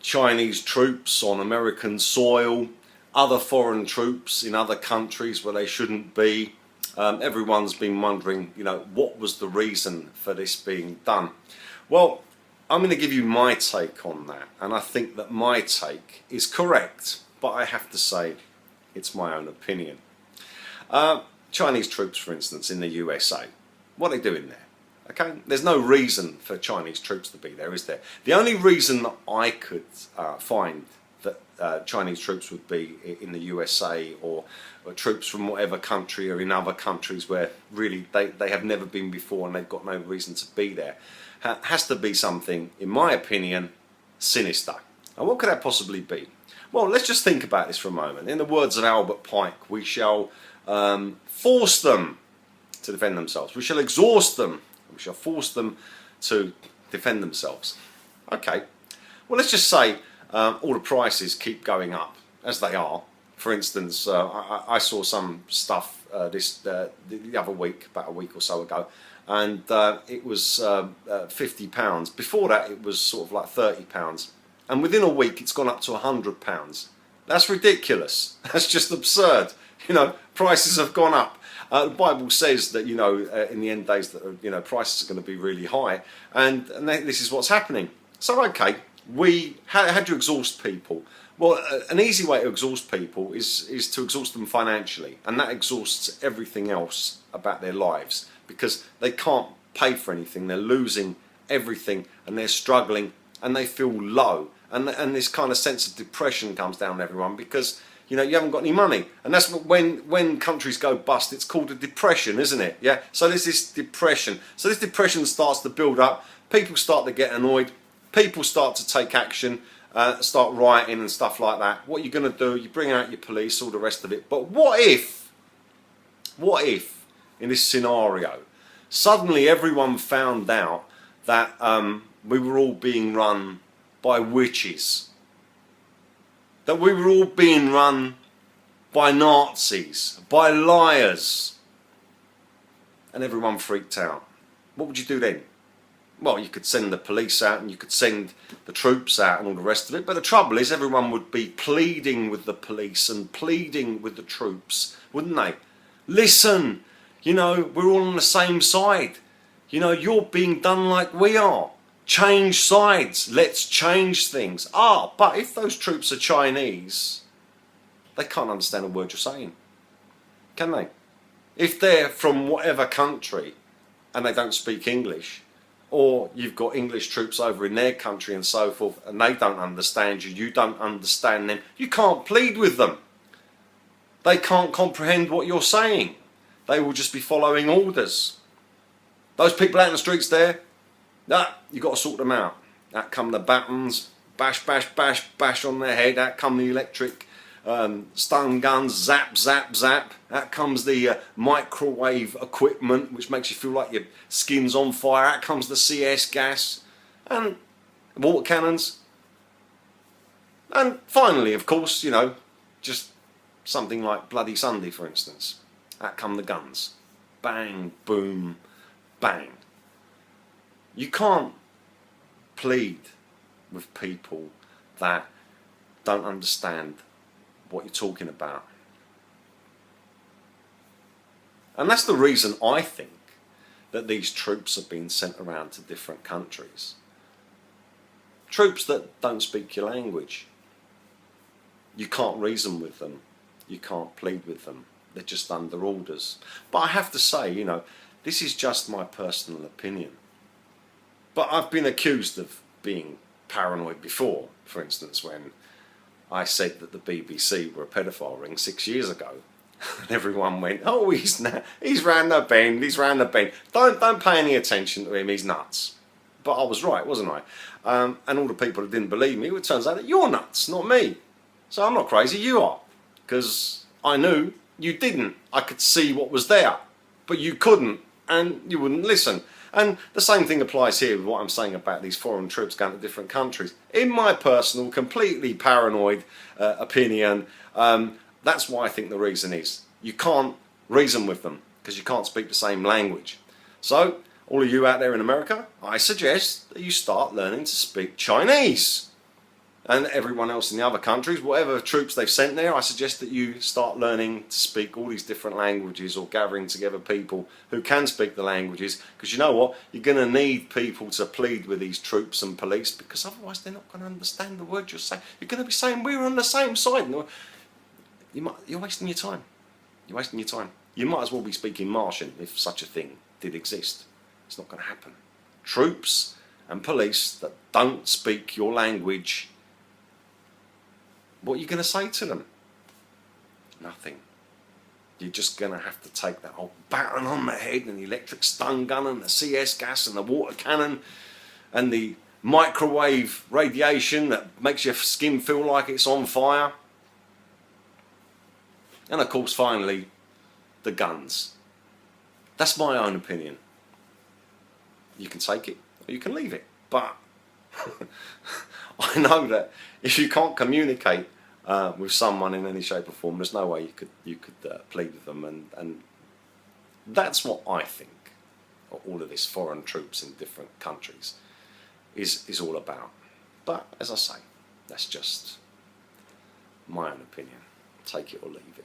Chinese troops on American soil, other foreign troops in other countries where they shouldn't be. Everyone's been wondering, you know, what was the reason for this being done? Well, I'm going to give you my take on that, and I think that my take is correct, but I have to say it's my own opinion. Chinese troops, for instance, in the USA, what are they doing there? Okay, there's no reason for Chinese troops to be there, is there? The only reason that I could find that Chinese troops would be in the USA, or troops from whatever country or in other countries where really they have never been before and they've got no reason to be there, has to be something, in my opinion, sinister. And what could that possibly be? Well, let's just think about this for a moment. In the words of Albert Pike, we shall force them to defend themselves. We shall exhaust them. We shall force them to defend themselves. Okay, well, let's just say all the prices keep going up, as they are. For instance, I saw some stuff the other week, about a week or so ago, and it was £50. Before that, it was sort of like £30, and within a week, it's gone up to £100. That's ridiculous. That's just absurd. You know, prices have gone up. The Bible says that, you know, in the end days, that, you know, prices are going to be really high, and this is what's happening. So, okay, how do you exhaust people? Well, an easy way to exhaust people is to exhaust them financially, and that exhausts everything else about their lives, because they can't pay for anything. They're losing everything, and they're struggling, and they feel low, and this kind of sense of depression comes down on everyone, because, you know, you haven't got any money. And that's when countries go bust, it's called a depression, isn't it? Yeah. So there's this depression. So this depression starts to build up. People start to get annoyed. People start to take action, start rioting and stuff like that. What you're going to do, you bring out your police, all the rest of it. But what if in this scenario, suddenly everyone found out that we were all being run by witches? That we were all being run by Nazis, by liars, and everyone freaked out. What would you do then? Well, you could send the police out and you could send the troops out and all the rest of it, but the trouble is everyone would be pleading with the police and pleading with the troops, wouldn't they? Listen, you know, we're all on the same side. You know, you're being done like we are. Change sides, let's change things. But if those troops are Chinese, they can't understand a word you're saying, can they? If they're from whatever country and they don't speak English, or you've got English troops over in their country and so forth, and they don't understand you, you don't understand them, you can't plead with them. They can't comprehend what you're saying. They will just be following orders. Those people out in the streets there, you've got to sort them out. Out come the batons, bash, bash, bash, bash on their head. Out come the electric stun guns, zap, zap, zap. Out comes the microwave equipment, which makes you feel like your skin's on fire. Out comes the CS gas and water cannons. And finally, of course, you know, just something like Bloody Sunday, for instance. Out come the guns. Bang, boom, bang. You can't plead with people that don't understand what you're talking about. And that's the reason I think that these troops have been sent around to different countries. Troops that don't speak your language. You can't reason with them. You can't plead with them. They're just under orders. But I have to say, you know, this is just my personal opinion. But I've been accused of being paranoid before, for instance, when I said that the BBC were a pedophile ring 6 years ago. And everyone went, oh, he's round the bend, he's round the bend. Don't pay any attention to him, he's nuts. But I was right, wasn't I? And all the people who didn't believe me, it turns out that you're nuts, not me. So I'm not crazy, you are. Because I knew you didn't. I could see what was there. But you couldn't, and you wouldn't listen. And the same thing applies here with what I'm saying about these foreign troops going to different countries. In my personal, completely paranoid opinion, that's why I think the reason is you can't reason with them because you can't speak the same language. So, all of you out there in America, I suggest that you start learning to speak Chinese. and everyone else in the other countries, whatever troops they've sent there, I suggest that you start learning to speak all these different languages, or gathering together people who can speak the languages, because you know what, you're going to need people to plead with these troops and police, because otherwise they're not going to understand the words you're saying. You're going to be saying we're on the same side. You're wasting your time. You're wasting your time. You might as well be speaking Martian if such a thing did exist. It's not going to happen. Troops and police that don't speak your language, what are you going to say to them? Nothing. You're just going to have to take that old baton on the head, and the electric stun gun, and the CS gas, and the water cannon, and the microwave radiation that makes your skin feel like it's on fire. And of course, finally, the guns. That's my own opinion. You can take it or you can leave it. But I know that if you can't communicate with someone in any shape or form, there's no way you could plead with them, and that's what I think all of this foreign troops in different countries is all about. But as I say, that's just my own opinion. Take it or leave it.